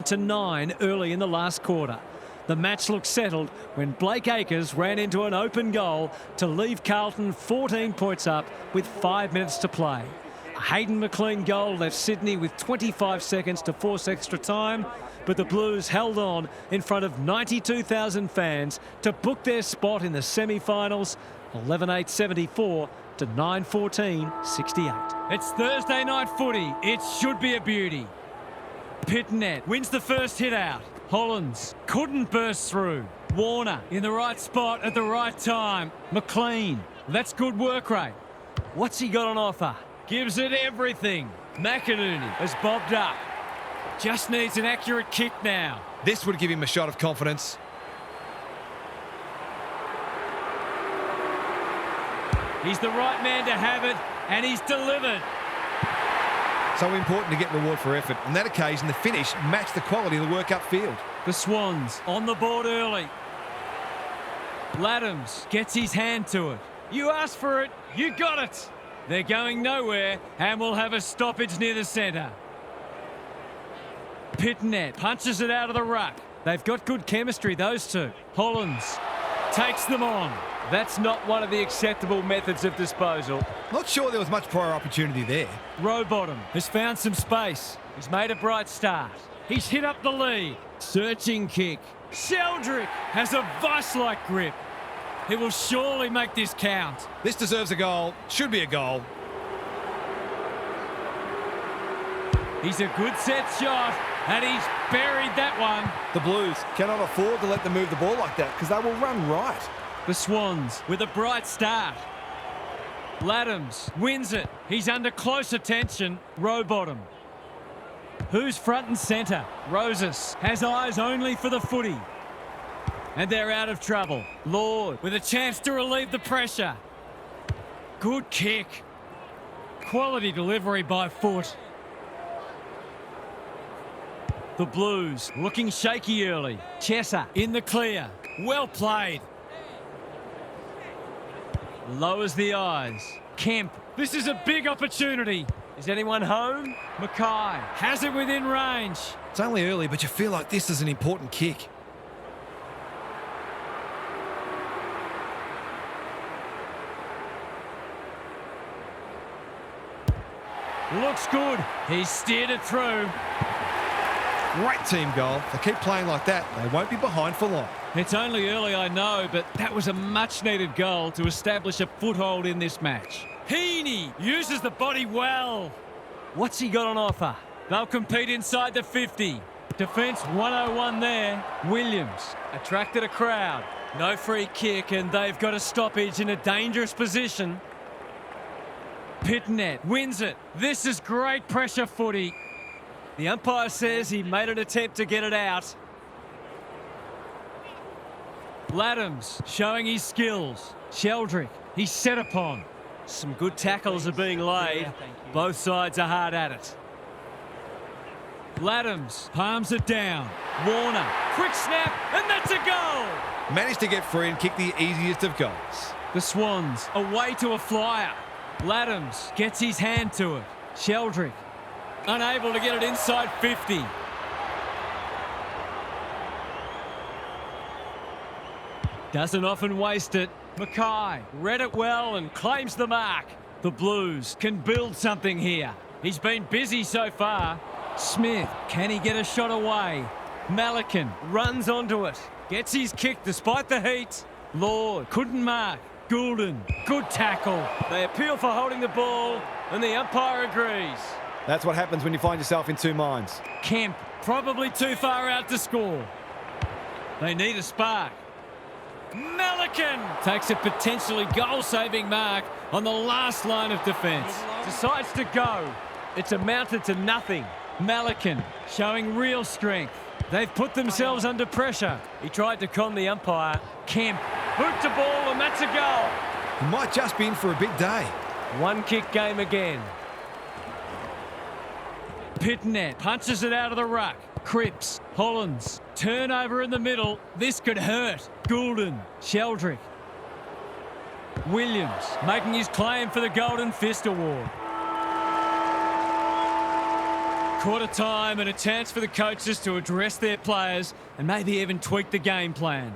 to 9 early in the last quarter. The match looked settled when Blake Acres ran into an open goal to leave Carlton 14 points up with 5 minutes to play. A Hayden McLean goal left Sydney with 25 seconds to force extra time, but the Blues held on in front of 92,000 fans to book their spot in the semi-finals, 11-8-74 to 9-14-68. It's Thursday night footy. It should be a beauty. Pitnet wins the first hit out. Hollands couldn't burst through. Warner in the right spot at the right time. McLean, that's good work rate. What's he got on offer? Gives it everything. McInerney has bobbed up. Just needs an accurate kick now. This would give him a shot of confidence. He's the right man to have it, and he's delivered. So important to get reward for effort. On that occasion, the finish matched the quality of the work upfield. The Swans on the board early. Laddams gets his hand to it. You asked for it, you got it. They're going nowhere, and we'll have a stoppage near the centre. Pitnet punches it out of the ruck. They've got good chemistry, those two. Hollands takes them on. That's not one of the acceptable methods of disposal. Not sure there was much prior opportunity there. Rowbottom has found some space. He's made a bright start. He's hit up the lead. Searching kick. Sheldrick has a vice-like grip. He will surely make this count. This deserves a goal. Should be a goal. He's a good set shot, and he's buried that one. The Blues cannot afford to let them move the ball like that because they will run right. The Swans with a bright start. Laddams wins it. He's under close attention. Rowbottom. Who's front and centre? Rosas has eyes only for the footy. And they're out of trouble. Lord with a chance to relieve the pressure. Good kick. Quality delivery by foot. The Blues looking shaky early. Chesser in the clear. Well played. Lowers the eyes. Kemp. This is a big opportunity. Is anyone home? Mackay has it within range. It's only early, but you feel like this is an important kick. Looks good. He steered it through. Great team goal. If they keep playing like that, they won't be behind for long. It's only early, I know, but that was a much-needed goal to establish a foothold in this match. Heaney uses the body well. What's he got on offer? They'll compete inside the 50. Defence 101 there. Williams attracted a crowd. No free kick, and they've got a stoppage in a dangerous position. Pitnet wins it. This is great pressure footy. The umpire says he made an attempt to get it out. Laddams showing his skills. Sheldrick, he's set upon. Some good tackles are being laid. Both sides are hard at it. Laddams palms it down. Warner, quick snap, and that's a goal! Managed to get free and kick the easiest of goals. The Swans away to a flyer. Laddams gets his hand to it. Sheldrick unable to get it inside 50. Doesn't often waste it. Mackay read it well and claims the mark. The Blues can build something here. He's been busy so far. Smith, can he get a shot away? Malikan runs onto it. Gets his kick despite the heat. Lord couldn't mark. Goulden, good tackle. They appeal for holding the ball and the umpire agrees. That's what happens when you find yourself in two minds. Kemp probably too far out to score. They need a spark. Malikan takes a potentially goal-saving mark on the last line of defence. Decides to go. It's amounted to nothing. Malikan showing real strength. They've put themselves under pressure. He tried to con the umpire. Kemp hooked a ball and that's a goal. He might just be in for a big day. One kick game again. Pitnet punches it out of the ruck. Cripps, Hollands, turnover in the middle. This could hurt. Goulden, Sheldrick. Williams making his claim for the Golden Fist Award. Quarter time and a chance for the coaches to address their players and maybe even tweak the game plan.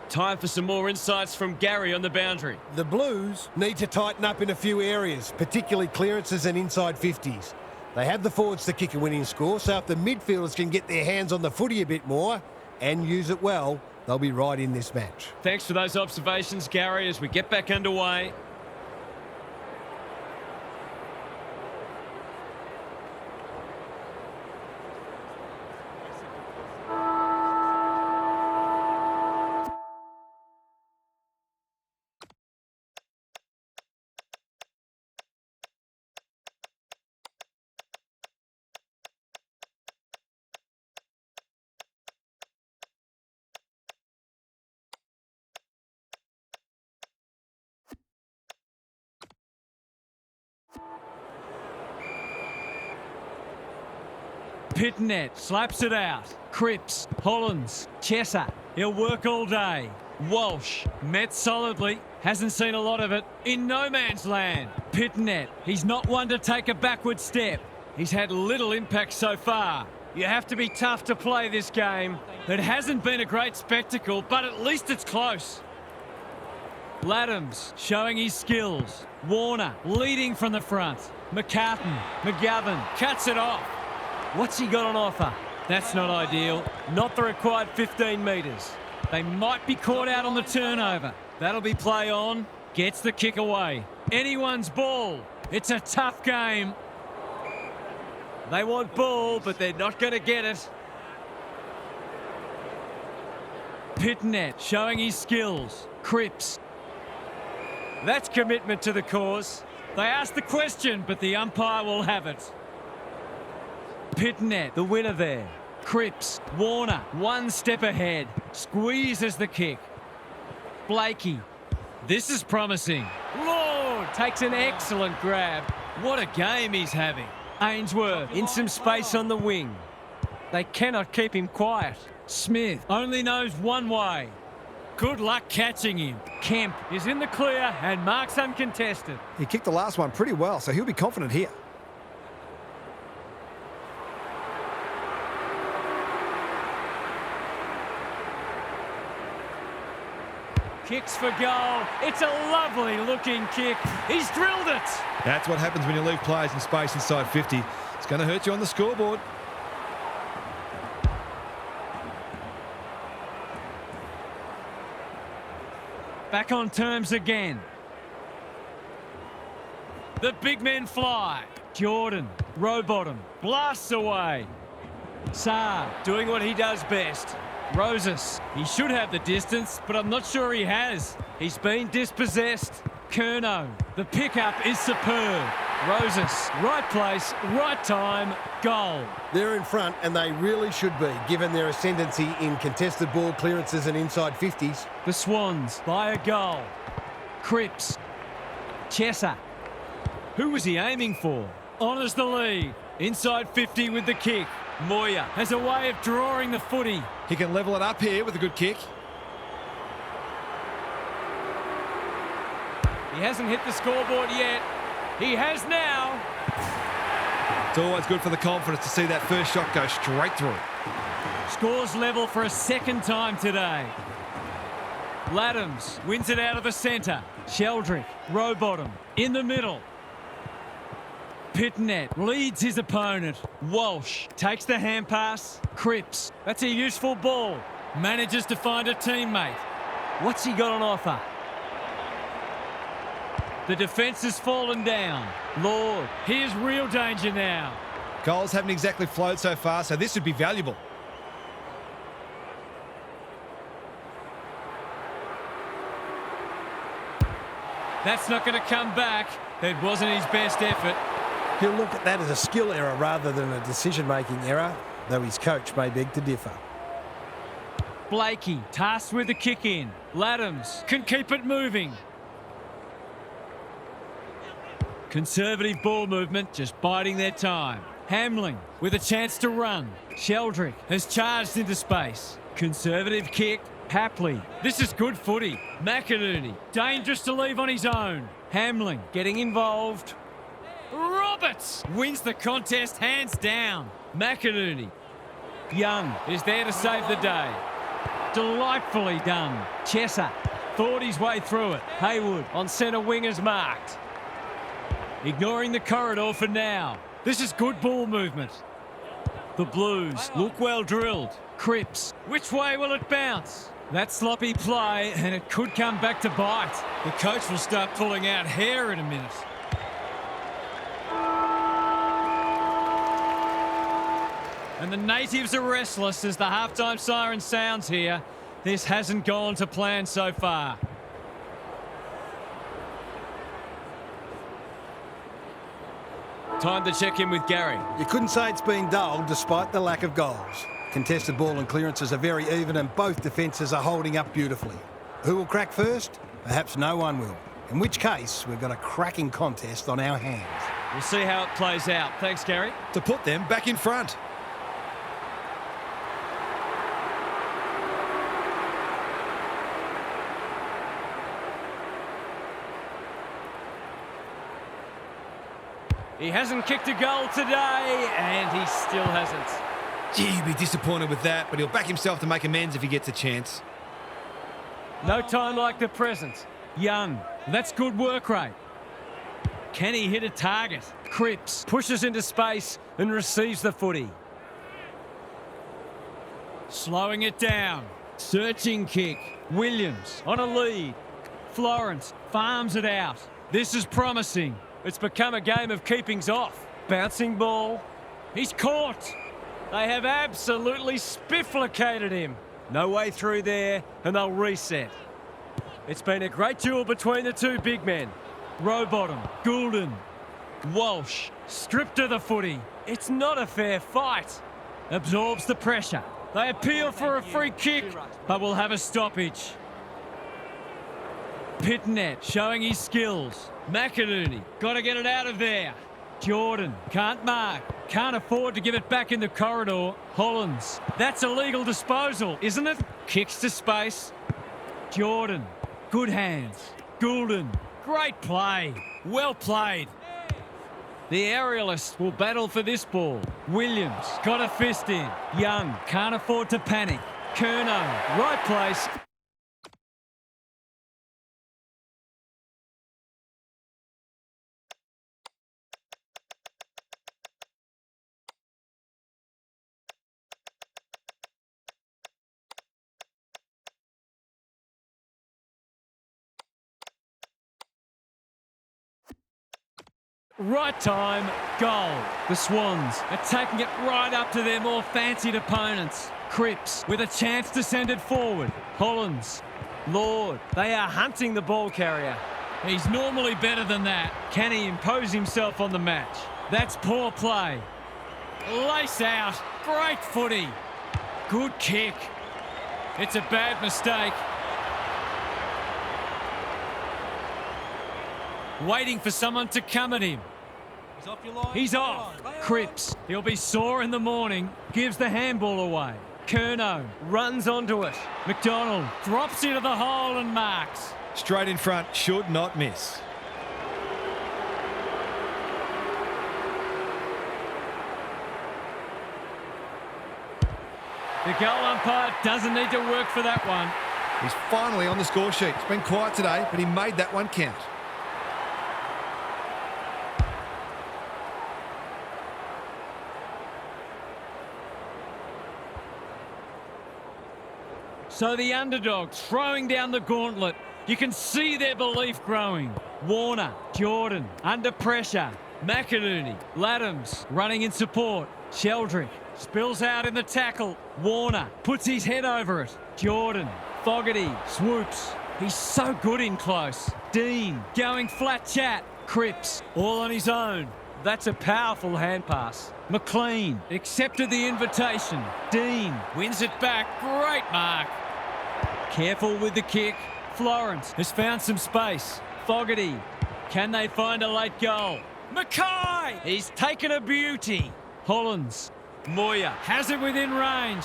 Time for some more insights from Gary on the boundary. The Blues need to tighten up in a few areas, particularly clearances and inside 50s. They have the forwards to kick a winning score, so if the midfielders can get their hands on the footy a bit more and use it well, they'll be right in this match. Thanks for those observations, Gary, as we get back underway. Pitnet slaps it out. Cripps, Hollands, Chesser. He'll work all day. Walsh met solidly. Hasn't seen a lot of it. In no man's land. Pitnet. He's not one to take a backward step. He's had little impact so far. You have to be tough to play this game. It hasn't been a great spectacle, but at least it's close. Laddams showing his skills. Warner leading from the front. McCartan, McGovern cuts it off. What's he got on offer? That's not ideal. Not the required 15 metres. They might be caught out on the turnover. That'll be play on. Gets the kick away. Anyone's ball. It's a tough game. They want ball, but they're not going to get it. Pitnet showing his skills. Cripps. That's commitment to the cause. They asked the question, but the umpire will have it. Pitnet, the winner there. Cripps, Warner, one step ahead. Squeezes the kick. Blakey. This is promising. Lord takes an excellent grab. What a game he's having. Ainsworth in some space on the wing. They cannot keep him quiet. Smith only knows one way. Good luck catching him. Kemp is in the clear and marks uncontested. He kicked the last one pretty well, so he'll be confident here. Kicks for goal. It's a lovely looking kick. He's drilled it. That's what happens when you leave players in space inside 50. It's going to hurt you on the scoreboard. Back on terms again. The big men fly. Jordan, Rowbottom, blasts away. Saar doing what he does best. Rosas, he should have the distance, but I'm not sure he has. He's been dispossessed. Curnow, the pickup is superb. Rosas, right place, right time, goal. They're in front, and they really should be, given their ascendancy in contested ball clearances and inside 50s. The Swans by a goal. Cripps. Chesser. Who was he aiming for? Honours the lead. Inside 50 with the kick. Moya has a way of drawing the footy. He can level it up here with a good kick. He hasn't hit the scoreboard yet. He has now. It's always good for the confidence to see that first shot go straight through. Scores level for a second time today. Laddams wins it out of the centre. Sheldrick, Rowbottom, in the middle. Pitnet leads his opponent. Walsh takes the hand pass. Cripps, that's a useful ball. Manages to find a teammate. What's he got on offer? The defence has fallen down. Lord, here's real danger now. Goals haven't exactly flowed so far, so this would be valuable. That's not going to come back. It wasn't his best effort. He'll look at that as a skill error rather than a decision-making error, though his coach may beg to differ. Blakey tasked with the kick in. Laddams can keep it moving. Conservative ball movement, just biding their time. Hamling with a chance to run. Sheldrick has charged into space. Conservative kick. Hapley. This is good footy. McInerney, dangerous to leave on his own. Hamling getting involved. Roberts wins the contest hands down. McInerney. Young is there to save the day. Delightfully done. Chesser thought his way through it. Haywood on centre wing is marked. Ignoring the corridor for now. This is good ball movement. The Blues look well drilled. Cripps, which way will it bounce? That sloppy play, and it could come back to bite. The coach will start pulling out hair in a minute. And the natives are restless as the halftime siren sounds here. This hasn't gone to plan so far. Time to check in with Gary. You couldn't say it's been dull despite the lack of goals. Contested ball and clearances are very even and both defences are holding up beautifully. Who will crack first? Perhaps no one will. In which case, we've got a cracking contest on our hands. We'll see how it plays out. Thanks, Gary. To put them back in front. He hasn't kicked a goal today, and he still hasn't. Gee, he'll be disappointed with that, but he'll back himself to make amends if he gets a chance. No time like the present. Young, that's good work rate. Can he hit a target? Cripps pushes into space and receives the footy. Slowing it down. Searching kick. Williams on a lead. Florence farms it out. This is promising. It's become a game of keepings off. Bouncing ball. He's caught. They have absolutely spifflicated him. No way through there, and they'll reset. It's been a great duel between the two big men. Rowbottom, Goulden, Walsh, stripped of the footy. It's not a fair fight. Absorbs the pressure. They appeal for a free kick, but will have a stoppage. Pitnet showing his skills. McInerney, got to get it out of there. Jordan, can't mark. Can't afford to give it back in the corridor. Hollins, that's a legal disposal, isn't it? Kicks to space. Jordan, good hands. Goulden, great play. Well played. The aerialists will battle for this ball. Williams, got a fist in. Young, can't afford to panic. Curnow, right place. Right time, goal. The Swans are taking it right up to their more fancied opponents. Cripps with a chance to send it forward. Hollins, Lord, they are hunting the ball carrier. He's normally better than that. Can he impose himself on the match? That's poor play. Lace out, great footy. Good kick. It's a bad mistake. Waiting for someone to come at him. He's off. Cripps, he'll be sore in the morning. Gives the handball away. Curnow runs onto it. McDonald drops into the hole and marks. Straight in front, should not miss. The goal umpire doesn't need to work for that one. He's finally on the score sheet. It's been quiet today, but he made that one count. So the underdogs throwing down the gauntlet. You can see their belief growing. Warner, Jordan, under pressure. McInerney, Laddams running in support. Sheldrick spills out in the tackle. Warner puts his head over it. Jordan, Fogarty swoops. He's so good in close. Dean going flat chat. Cripps all on his own. That's a powerful hand pass. McLean accepted the invitation. Dean wins it back. Great mark. Careful with the kick. Florence has found some space. Fogarty. Can they find a late goal? Mackay! He's taken a beauty. Hollins. Moya has it within range.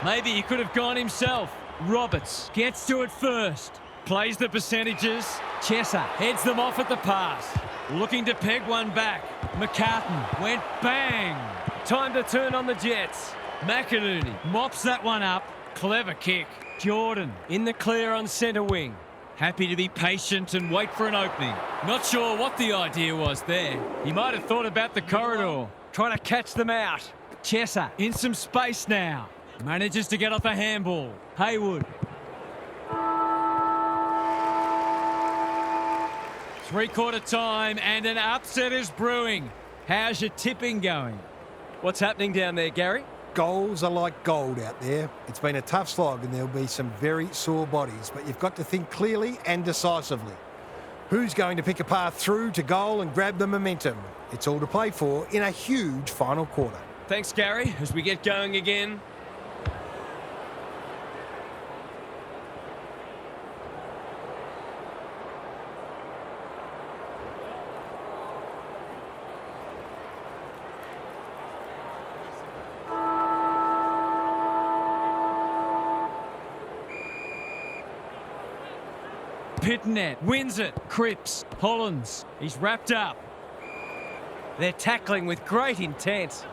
Maybe he could have gone himself. Roberts gets to it first. Plays the percentages. Chesser heads them off at the pass. looking to peg one back. McCartan went bang. Time to turn on the Jets. McInerney mops that one up. Clever kick. Jordan in the clear on centre wing. Happy to be patient and wait for an opening. Not sure what the idea was there. He might have thought about the corridor, trying to catch them out. Chesser in some space now. Manages to get off a handball. Haywood. Three-quarter time and an upset is brewing. How's your tipping going? What's happening down there, Gary? Goals are like gold out there. It's been a tough slog and there'll be some very sore bodies, but you've got to think clearly and decisively. Who's going to pick a path through to goal and grab the momentum? It's all to play for in a huge final quarter. Thanks, Gary, as we get going again. Pitnet wins it. Cripps. Hollands. He's wrapped up. They're tackling with great intent.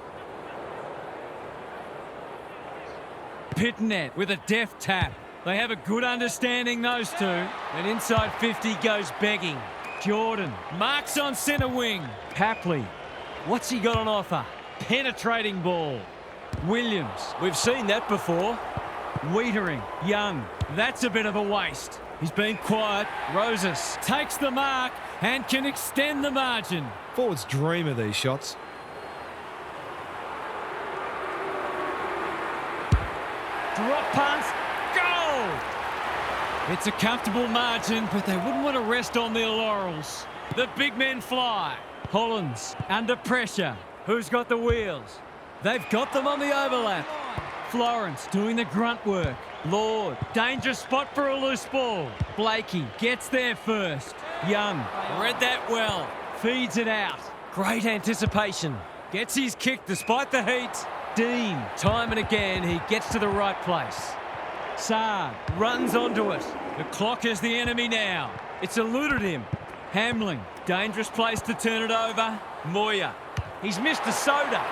Pitnet with a deft tap. They have a good understanding, those two. And inside 50 goes begging. Jordan marks on centre wing. Papley. What's he got on offer? Penetrating ball. Williams. We've seen that before. Wiedering. Young. That's a bit of a waste. He's been quiet. Rosas takes the mark and can extend the margin. Forwards dream of these shots. Drop pass. Goal! It's a comfortable margin, but they wouldn't want to rest on their laurels. The big men fly. Hollands under pressure. Who's got the wheels? They've got them on the overlap. Florence doing the grunt work. Lord, dangerous spot for a loose ball. Blakey gets there first. Young, read that well. Feeds it out. Great anticipation. Gets his kick despite the heat. Dean, time and again, he gets to the right place. Saad runs onto it. The clock is the enemy now. It's eluded him. Hamling, dangerous place to turn it over. Moya, he's missed a soda.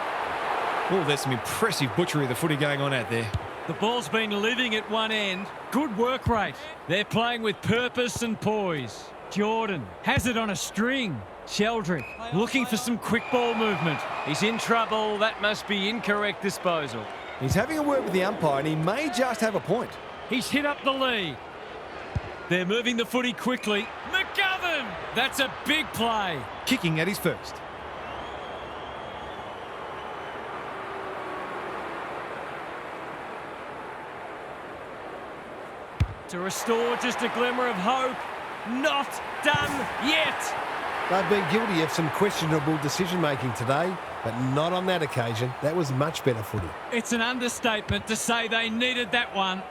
Oh, there's some impressive butchery of the footy going on out there. The ball's been living at one end. Good work rate. They're playing with purpose and poise. Jordan has it on a string. Sheldrick looking for some quick ball movement. He's in trouble. That must be incorrect disposal. He's having a word with the umpire and he may just have a point. He's hit up the lead. They're moving the footy quickly. McGovern! That's a big play. Kicking at his first. To restore just a glimmer of hope. Not done yet. They've been guilty of some questionable decision-making today, but not on that occasion. That was much better footy. It's an understatement to say they needed that one.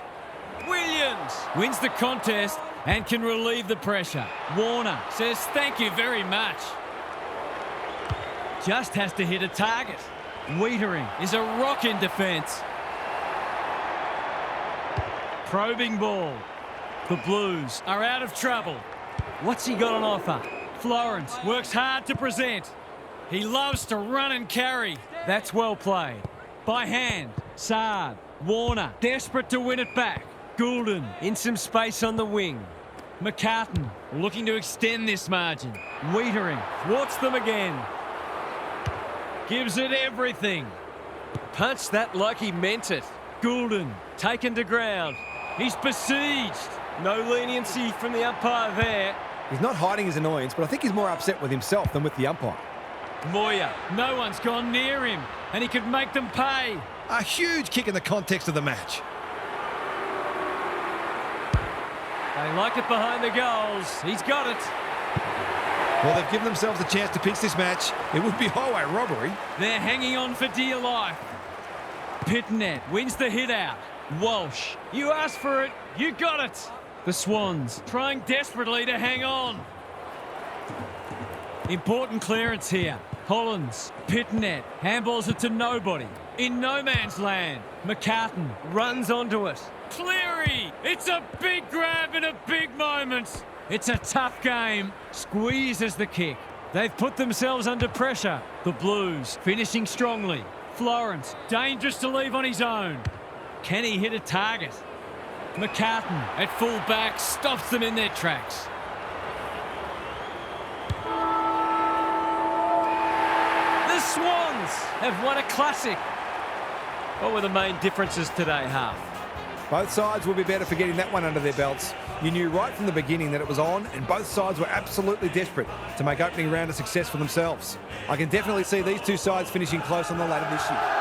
Williams wins the contest and can relieve the pressure. Warner says thank you very much. Just has to hit a target. Wiedering is a rock in defence. Probing ball. The Blues are out of trouble. What's he got on offer? Florence works hard to present. He loves to run and carry. That's well played. By hand, Saad. Warner desperate to win it back. Goulden in some space on the wing. McCartan looking to extend this margin. Wiedering thwarts them again. Gives it everything. Punched that like he meant it. Goulden taken to ground. He's besieged. No leniency from the umpire there. He's not hiding his annoyance, but I think he's more upset with himself than with the umpire. Moya, no one's gone near him, and he could make them pay. A huge kick in the context of the match. They like it behind the goals. He's got it. Well, they've given themselves a chance to pinch this match. It would be highway robbery. They're hanging on for dear life. Pitnet wins the hit out. Walsh, you asked for it, you got it. The Swans trying desperately to hang on. Important clearance here. Hollands, Pitnet, handballs it to nobody. In no man's land, McCartan runs onto it. Cleary, it's a big grab in a big moment. It's a tough game. Squeezes the kick. They've put themselves under pressure. The Blues finishing strongly. Florence, dangerous to leave on his own. Can he hit a target? McCartan at full back stops them in their tracks. The Swans have won a classic. What were the main differences today, Half? Both sides will be better for getting that one under their belts. You knew right from the beginning that it was on, and both sides were absolutely desperate to make opening round a success for themselves. I can definitely see these two sides finishing close on the ladder this year.